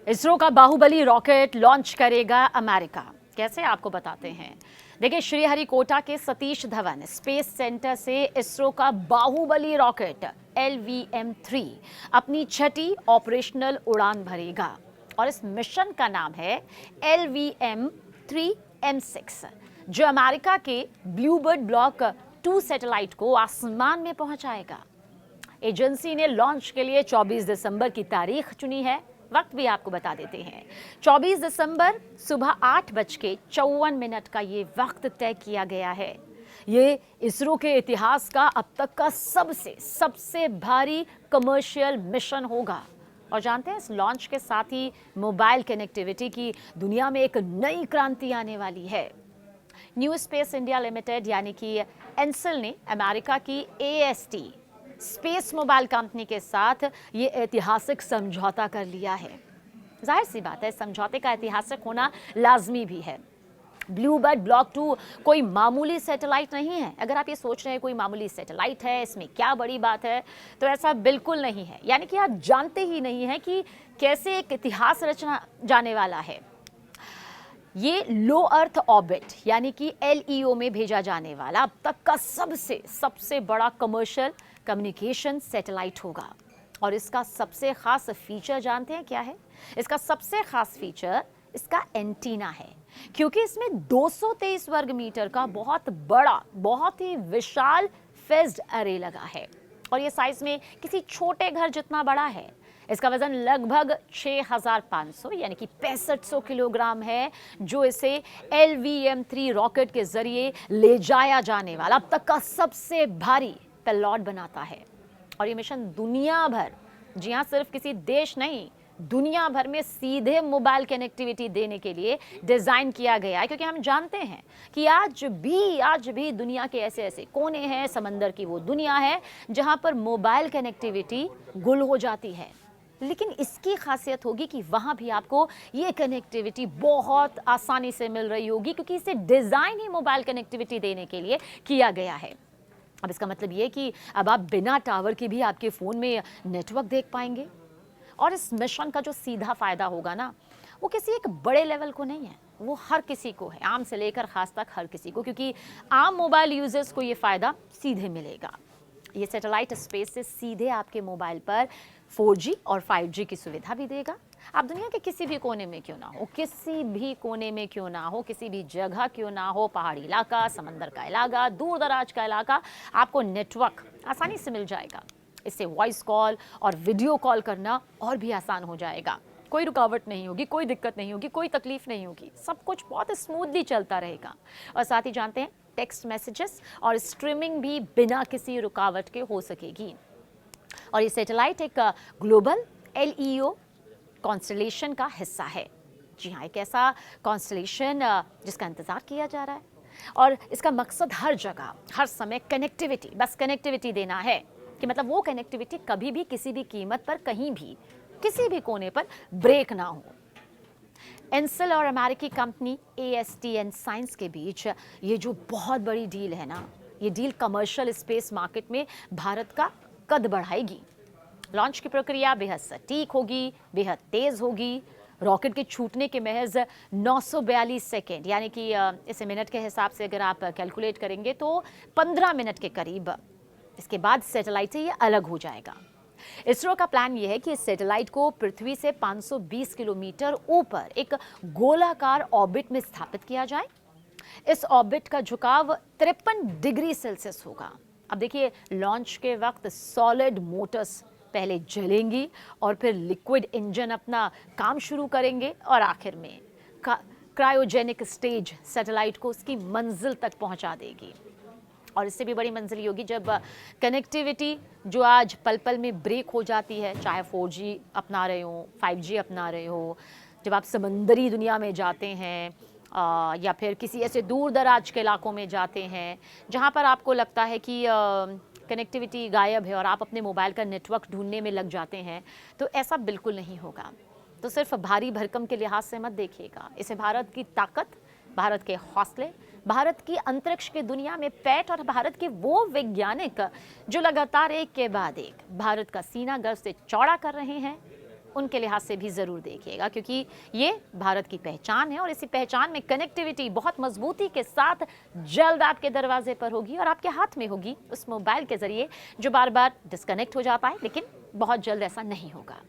इसरो का Baahubali rocket launch करेगा America. कैसे, आपको बताते हैं। देखिए, श्रीहरिकोटा के सतीश धवन स्पेस सेंटर से इसरो का बाहुबली रॉकेट LVM-3 अपनी छठी ऑपरेशनल उड़ान भरेगा और इस मिशन का नाम है LVM-3M6, जो अमेरिका के ब्लूबर्ड ब्लॉक 2 सैटेलाइट को आसमान में पहुंचाएगा। एजेंसी ने लॉन्च के लिए 24 दिसंबर की तारीख चुनी है। वक्त भी आपको बता देते हैं, 24 दिसंबर सुबह 8:54 का ये वक्त तय किया गया है। ये इसरो के इतिहास का अब तक का सबसे भारी कमर्शियल मिशन होगा। और जानते हैं, इस लॉन्च के साथ ही मोबाइल कनेक्टिविटी की दुनिया में एक नई क्रांति आने वाली है। न्यू स्पेस इंडिया लिमिटेड यानी कि एंसेल ने अमेरिका की AST स्पेस मोबाइल कंपनी के साथ ये ऐतिहासिक समझौता कर लिया है। जाहिर सी बात है, समझौते का ऐतिहासिक होना लाजमी भी है। ब्लूबर्ड ब्लॉक 2 कोई मामूली सैटेलाइट नहीं है। अगर आप ये सोच रहे हैं कोई मामूली सैटेलाइट है, इसमें क्या बड़ी बात है, तो ऐसा बिल्कुल नहीं है। यानी कि आप जानते ही नहीं हैं कि कैसे एक इतिहास रचना जाने वाला है। ये लो अर्थ ऑर्बिट यानी कि LEO में भेजा जाने वाला अब तक का सबसे बड़ा कमर्शियल कम्युनिकेशन सैटेलाइट होगा। और इसका सबसे खास फीचर जानते हैं क्या है? इसका सबसे खास फीचर इसका एंटीना है, क्योंकि इसमें 223 वर्ग मीटर का बहुत बड़ा, बहुत ही विशाल फेज्ड अरे लगा है और ये साइज में किसी छोटे घर जितना बड़ा है। इसका वजन लगभग 6500 यानी कि 6500 किलोग्राम है, जो इसे LVM-3 रॉकेट के जरिए ले जाया जाने वाला अब तक का सबसे भारी पेलोड बनाता है। और ये मिशन दुनिया भर, जी हाँ, सिर्फ किसी देश नहीं, दुनिया भर में सीधे मोबाइल कनेक्टिविटी देने के लिए डिजाइन किया गया है। क्योंकि हम जानते हैं कि आज भी दुनिया के ऐसे कोने हैं, समंदर की वो दुनिया है जहां पर मोबाइल कनेक्टिविटी गुल हो जाती है। लेकिन इसकी खासियत होगी कि वहां भी आपको ये कनेक्टिविटी बहुत आसानी से मिल रही होगी, क्योंकि इसे डिजाइन ही मोबाइल कनेक्टिविटी देने के लिए किया गया है। अब इसका मतलब ये कि अब आप बिना टावर के भी आपके फ़ोन में नेटवर्क देख पाएंगे। और इस मिशन का जो सीधा फ़ायदा होगा ना, वो किसी एक बड़े लेवल को नहीं है, वो हर किसी को है, आम से लेकर ख़ास तक हर किसी को, क्योंकि आम मोबाइल यूजर्स को ये फ़ायदा सीधे मिलेगा। ये सैटेलाइट स्पेस से सीधे आपके मोबाइल पर 4G और 5G की सुविधा भी देगा। आप दुनिया के किसी भी कोने में क्यों ना हो, किसी भी कोने में क्यों ना हो, किसी भी जगह क्यों ना हो, पहाड़ी इलाका, समंदर का इलाका, दूर दराज का इलाका, आपको नेटवर्क आसानी से मिल जाएगा। इससे वॉइस कॉल और वीडियो कॉल करना और भी आसान हो जाएगा। कोई रुकावट नहीं होगी, कोई दिक्कत नहीं होगी, कोई तकलीफ नहीं होगी, सब कुछ बहुत स्मूथली चलता रहेगा। और साथ ही जानते हैं, टेक्स्ट मैसेजेस और स्ट्रीमिंग भी बिना किसी रुकावट के हो सकेगी। और ये सैटेलाइट एक ग्लोबल LEO कॉन्स्टलेशन का हिस्सा है। जी हाँ, एक ऐसा कॉन्स्टलेशन जिसका इंतजार किया जा रहा है। और इसका मकसद हर जगह, हर समय कनेक्टिविटी, बस कनेक्टिविटी देना है, कि मतलब वो कनेक्टिविटी कभी भी, किसी भी कीमत पर, कहीं भी, किसी भी कोने पर ब्रेक ना हो। एंसेल और अमेरिकी कंपनी AST एंड साइंस के बीच ये जो बहुत बड़ी डील है ना, ये डील कमर्शियल स्पेस मार्केट में भारत का कद बढ़ाएगी। लॉन्च की प्रक्रिया बेहद सटीक होगी, बेहद तेज होगी। रॉकेट के छूटने के महज 942 सेकेंड, यानी कि इसे मिनट के हिसाब से अगर आप कैलकुलेट करेंगे तो 15 मिनट के करीब, इसके बाद सैटेलाइट से ये अलग हो जाएगा। इसरो का प्लान ये है कि इस सैटेलाइट को पृथ्वी से 520 किलोमीटर ऊपर एक गोलाकार ऑर्बिट में स्थापित किया जाए। इस ऑर्बिट का झुकाव 53 डिग्री सेल्सियस होगा। अब देखिए, लॉन्च के वक्त सॉलिड मोटर्स पहले जलेंगी और फिर लिक्विड इंजन अपना काम शुरू करेंगे और आखिर में क्रायोजेनिक स्टेज सैटेलाइट को उसकी मंजिल तक पहुंचा देगी। और इससे भी बड़ी मंजिल होगी जब कनेक्टिविटी जो आज पल पल में ब्रेक हो जाती है, चाहे 4G अपना रहे हो, 5G अपना रहे हो, जब आप समंदरी दुनिया में जाते हैं या फिर किसी ऐसे दूर दराज के इलाकों में जाते हैं जहां पर आपको लगता है कि कनेक्टिविटी गायब है और आप अपने मोबाइल का नेटवर्क ढूंढने में लग जाते हैं, तो ऐसा बिल्कुल नहीं होगा। तो सिर्फ भारी भरकम के लिहाज से मत देखिएगा, इसे भारत की ताकत, भारत के हौसले, भारत की अंतरिक्ष की दुनिया में पैठ और भारत के वो वैज्ञानिक जो लगातार एक के बाद एक भारत का सीना गर्व से चौड़ा कर रहे हैं, उनके लिहाज से भी ज़रूर देखिएगा, क्योंकि ये भारत की पहचान है और इसी पहचान में कनेक्टिविटी बहुत मजबूती के साथ जल्द आपके दरवाजे पर होगी और आपके हाथ में होगी, उस मोबाइल के ज़रिए जो बार बार डिस्कनेक्ट हो जाता है, लेकिन बहुत जल्द ऐसा नहीं होगा।